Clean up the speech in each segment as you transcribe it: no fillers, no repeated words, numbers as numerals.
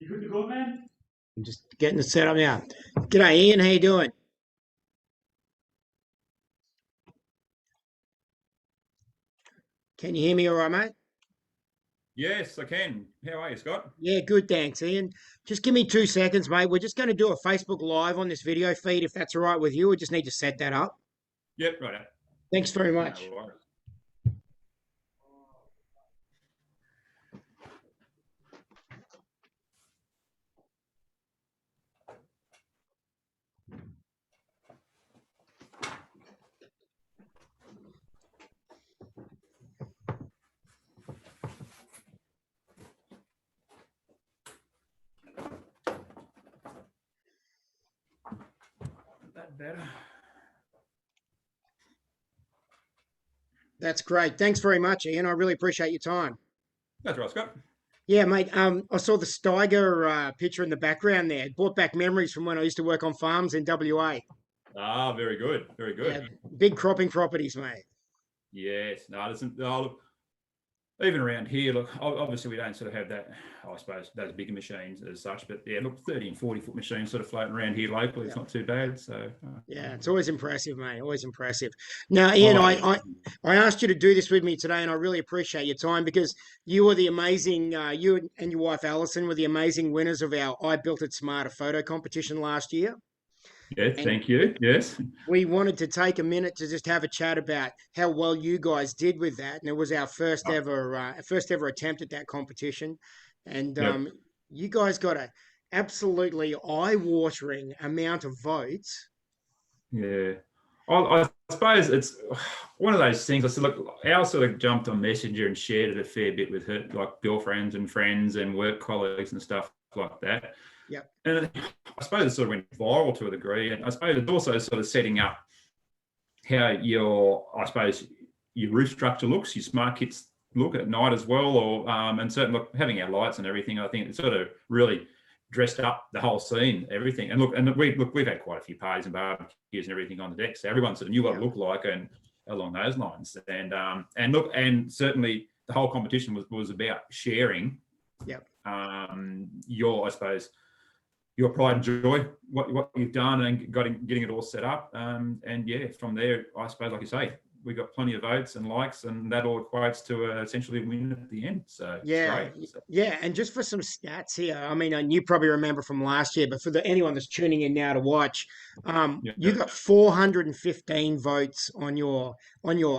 You good to go, man? I'm just getting it set up now. G'day, Ian. How you doing? Can you hear me all right, mate? Yes, I can. How are you, Scott? Yeah, good, thanks, Ian. Just give me 2 seconds, mate. We're just going to do a Facebook Live on this video feed, if that's all right with you. We just need to set that up. Yep, right. Thanks very much. No worries. That better. That's great. Thanks very much, Ian. I really appreciate your time. That's right, Scott. Yeah, mate. I saw the Steiger picture in the background there. It brought back memories from when I used to work on farms in WA. Ah, very good. Very good. Yeah, big cropping properties, mate. Yes. No, listen, look, even around here, look, obviously we don't sort of have that, I suppose, those bigger machines as such, but yeah, look, 30 and 40-foot machines sort of floating around here locally. It's not too bad. So yeah, it's always impressive, mate. Always impressive. Now, Ian, I asked you to do this with me today, and I really appreciate your time because you were the amazing, you and your wife Alison were the amazing winners of our I Built It Smarter photo competition last year. yeah, thank you. Yes. We wanted to take a minute to just have a chat about how well you guys did with that, and it was our first ever attempt at that competition, and you guys got a absolutely eye-watering amount of votes. Yeah. I suppose it's one of those things. I said, look, Al sort of jumped on Messenger and shared it a fair bit with her, like girlfriends and friends and work colleagues and stuff like that. Yeah. And I suppose it sort of went viral to a degree. And I suppose it's also sort of setting up how your roof structure looks, your SmartKits look at night as well, or and certainly look, having our lights and everything. I think it sort of really dressed up the whole scene, everything. And we've had quite a few parties and barbecues and everything on the deck, so everyone sort of knew what it looked like and along those lines. And certainly the whole competition was about sharing. Your pride and joy, what you've done and getting it all set up. And yeah, from there, I suppose, like you say, we got plenty of votes and likes, and that all equates to essentially a win at the end. So yeah, it's great. Yeah. And just for some stats here, I mean, and you probably remember from last year, but for anyone that's tuning in now to watch, you got 415 votes on your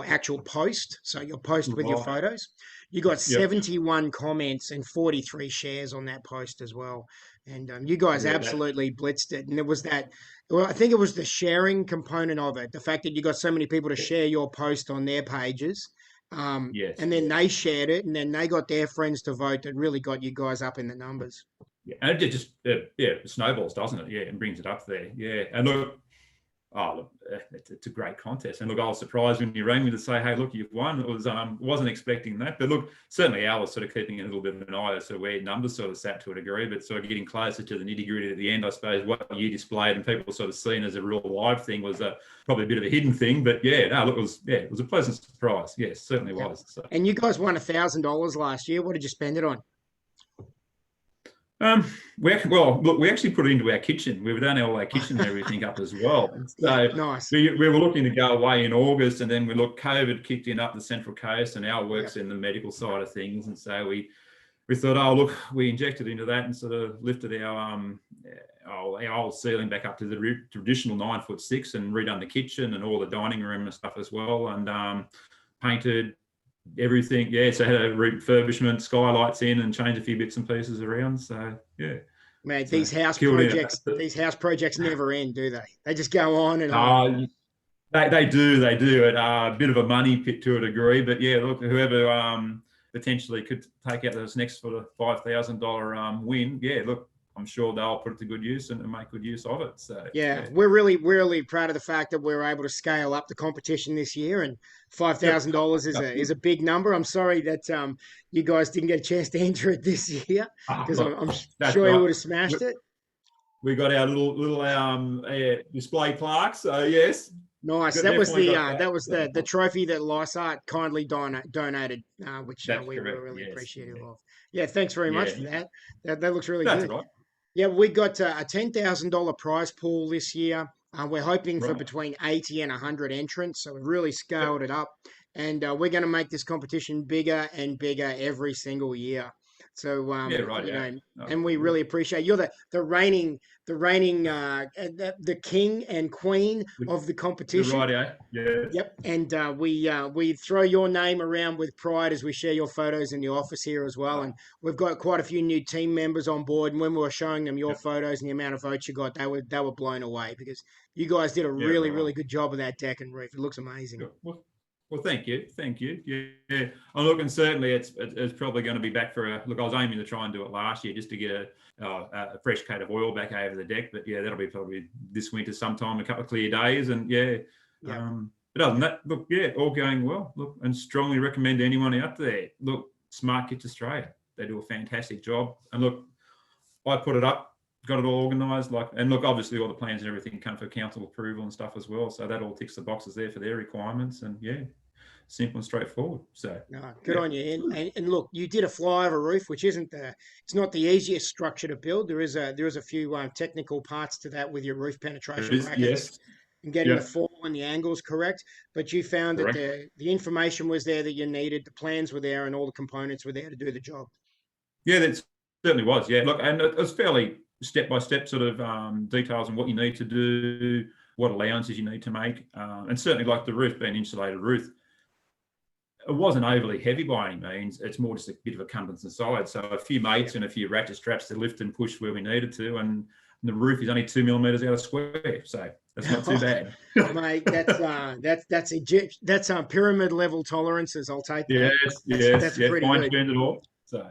actual post. So your post with your photos. You got 71 comments and 43 shares on that post as well. And you guys absolutely blitzed it. And it was I think it was the sharing component of it. The fact that you got so many people to share your post on their pages. And then they shared it, and then they got their friends to vote. That really got you guys up in the numbers. Yeah, and it just it snowballs, doesn't it? Yeah, and brings it up there. Yeah, and look, oh, look, it's a great contest. And look, I was surprised when you rang me to say, hey, look, you've won. It was wasn't expecting that. But look, certainly Al was sort of keeping a little bit of an eye as to where numbers sort of sat to a degree, but sort of getting closer to the nitty-gritty at the end, I suppose, what you displayed and people sort of seen as a real live thing was probably a bit of a hidden thing. But yeah, no, look, it was a pleasant surprise. Yes, certainly was. So. And you guys won $1,000 last year. What did you spend it on? We actually put it into our kitchen. We've done all our kitchen and everything up as well. So nice. We were looking to go away in August, and then COVID kicked in up the Central Coast, and our work's in the medical side of things. And so we thought, oh, look, we injected into that and sort of lifted our old ceiling back up to the traditional 9'6" and redone the kitchen and all the dining room and stuff as well, and painted everything. So had a refurbishment, skylights in, and changed a few bits and pieces around. So man, these house projects never end, do they? They just go on and on. They do. A bit of a money pit to a degree, but yeah, look, whoever potentially could take out this next sort of $5,000 win, look, I'm sure they'll put it to good use and make good use of it. So we're really proud of the fact that we're able to scale up the competition this year, and $5,000 is a big number. I'm sorry that you guys didn't get a chance to enter it this year, because I'm sure you would have smashed it. We got our little display plaques. So yes. Nice. That was the trophy that Lysart kindly donated, which we were really appreciative of. Yeah, thanks very much for that. That looks really good. Right. Yeah, we got a $10,000 prize pool this year. We're hoping for between 80 and 100 entrants, so we've really scaled it up, and we're going to make this competition bigger and bigger every single year. So and we really appreciate you're the reigning the king and queen of the competition. Yep. And we throw your name around with pride as we share your photos in the office here as well. And we've got quite a few new team members on board. And when we were showing them your photos and the amount of votes you got, they were blown away, because you guys did a really good job of that deck and roof. It looks amazing. Well, thank you. Yeah, I'm looking. Certainly, it's probably going to be back for a look. I was aiming to try and do it last year just to get a fresh coat of oil back over the deck. But that'll be probably this winter sometime, a couple of clear days, and But other than that, look, all going well. Look, and strongly recommend anyone out there. Look, SmartKits Australia. They do a fantastic job. And look, I put it up, got it all organised, and look, obviously all the plans and everything come for council approval and stuff as well. So that all ticks the boxes there for their requirements, and simple and straightforward. So good on you. And look, you did a flyover roof, which it's not the easiest structure to build. There is a few technical parts to that with your roof penetration brackets and getting the fall and the angles correct. But you found that the information was there that you needed, the plans were there, and all the components were there to do the job. Yeah, that certainly was. Yeah, look, and it was fairly step-by-step sort of details on what you need to do, what allowances you need to make, and certainly like the roof being insulated roof, it wasn't overly heavy by any means. It's more just a bit of a cumbrance inside. So a few mates and a few ratchet straps to lift and push where we needed to, and the roof is only 2 millimeters out of square, so that's not too bad. Mate, that's pyramid level tolerances. I'll take that. Yes, fine-tuned it all. So,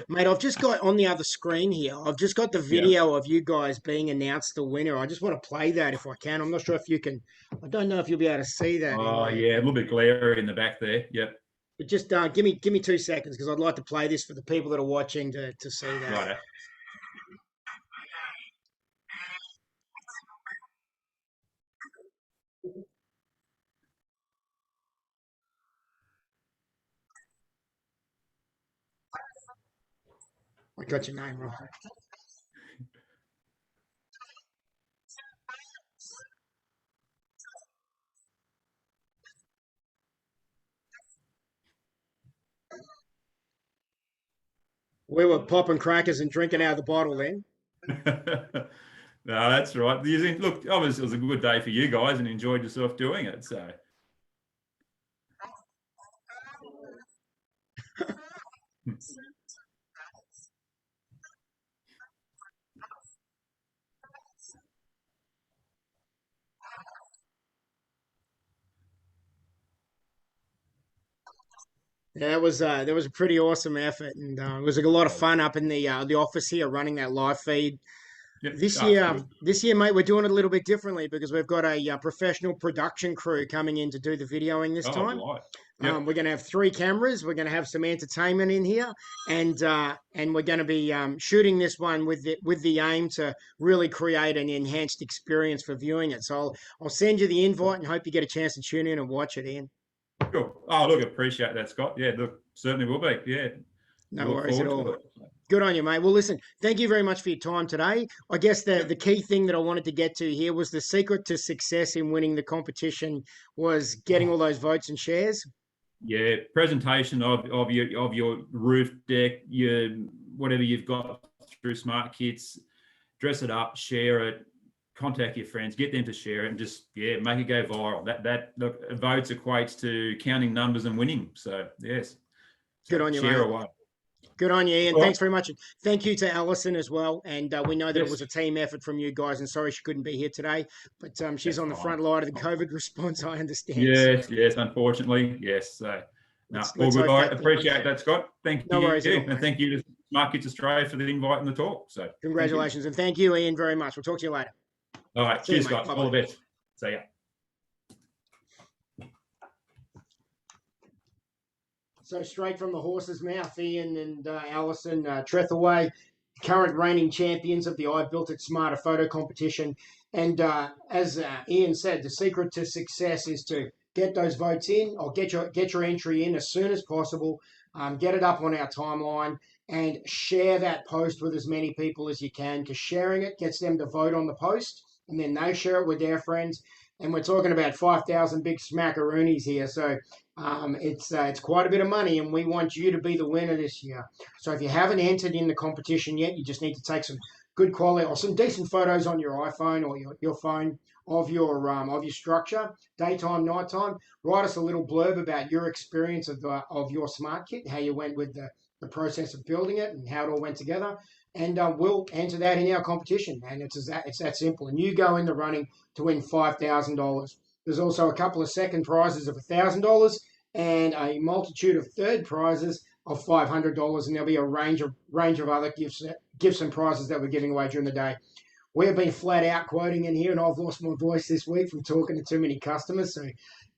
mate, I've just got on the other screen here, I've just got the video of you guys being announced the winner. I just want to play that if I can. I'm not sure if you can. I don't know if you'll be able to see that. Oh, a little bit glare in the back there. Yep. But just give me 2 seconds, because I'd like to play this for the people that are watching to see that. Right. I got your name wrong. We were popping crackers and drinking out of the bottle then. No, that's right. Look, obviously it was a good day for you guys and enjoyed yourself doing it. So. Yeah, that was a pretty awesome effort, and it was a lot of fun up in the office here running that live feed Yep. This Oh, year, good. mate, we're doing it a little bit differently because we've got a professional production crew coming in to do the videoing this Oh, time. right. Yep. We're going to have 3 cameras. We're going to have some entertainment in here, and we're going to be shooting this one with the aim to really create an enhanced experience for viewing it. So I'll send you the invite and hope you get a chance to tune in and watch it, Ian. Cool. Oh, look, appreciate that, Scott. Yeah, look, certainly will be. Yeah. No Look worries at forward all. to it. Good on you, mate. Well, listen, thank you very much for your time today. I guess the key thing that I wanted to get to here was the secret to success in winning the competition was getting all those votes and shares. Yeah, presentation of your roof deck, your whatever you've got through SmartKits, dress it up, share it, contact your friends, get them to share it, and just make it go viral. That look, votes equates to counting numbers and winning. So yes, Good on you, share mate. away. Good on you, Ian. All Thanks right. very much. Thank you to Alison as well. And we know that it Yes. was a team effort from you guys. And sorry she couldn't be here today, but she's That's on the fine. front line of the COVID response. I understand. Yes, yes, unfortunately, yes. So, no, all let's good. hope I that appreciate that, Scott. Thank No you. worries at all, And mate. thank you to SmartKits Australia for the invite and the talk. So, Congratulations. And thank you, Ian, very much. We'll talk to you later. all right. See you, Cheers, mate. Scott. Bye-bye. All the best. See ya. So straight from the horse's mouth, Ian and Alison Trethaway, current reigning champions of the I Built It Smarter photo competition. And as Ian said, the secret to success is to get those votes in, or get your entry in as soon as possible. Get it up on our timeline and share that post with as many people as you can, because sharing it gets them to vote on the post, and then they share it with their friends. And we're talking about 5,000 big smackaroonies here. So it's quite a bit of money, and we want you to be the winner this year. So if you haven't entered in the competition yet, you just need to take some good quality or some decent photos on your iPhone or your phone of your structure, daytime, nighttime. Write us a little blurb about your experience of your smart kit, how you went with the process of building it and how it all went together. And we'll enter that in our competition, and it's that simple. And you go in the running to win $5,000. There's also a couple of second prizes of $1,000 and a multitude of third prizes of $500, and there'll be a range of other gifts and prizes that we're giving away during the day. We have been flat out quoting in here, and I've lost my voice this week from talking to too many customers, so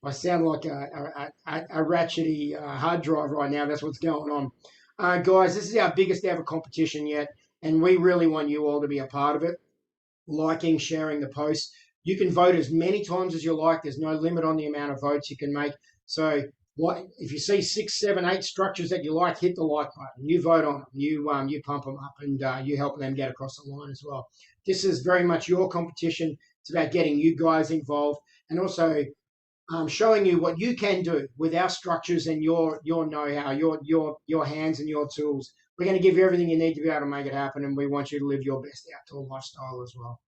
I sound like a ratchety hard drive right now. That's what's going on. Guys, this is our biggest ever competition yet, and we really want you all to be a part of it. Liking, sharing the post. You can vote as many times as you like. There's no limit on the amount of votes you can make. So if you see 6, 7, 8 structures that you like, hit the like button. You vote on them. You pump them up, and you help them get across the line as well. This is very much your competition. It's about getting you guys involved, and also showing you what you can do with our structures and your know-how, your hands and your tools. We're going to give you everything you need to be able to make it happen, and we want you to live your best outdoor lifestyle as well.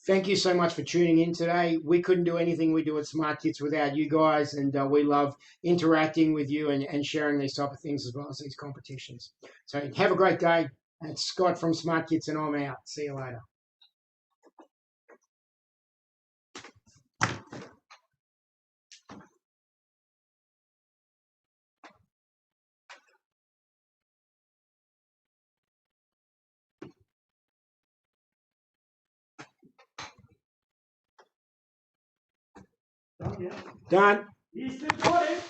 Thank you so much for tuning in today. We couldn't do anything we do at SmartKits without you guys, and we love interacting with you and sharing these type of things as well as these competitions. So have a great day. It's Scott from SmartKits, and I'm out. See you later. Done. You still got it.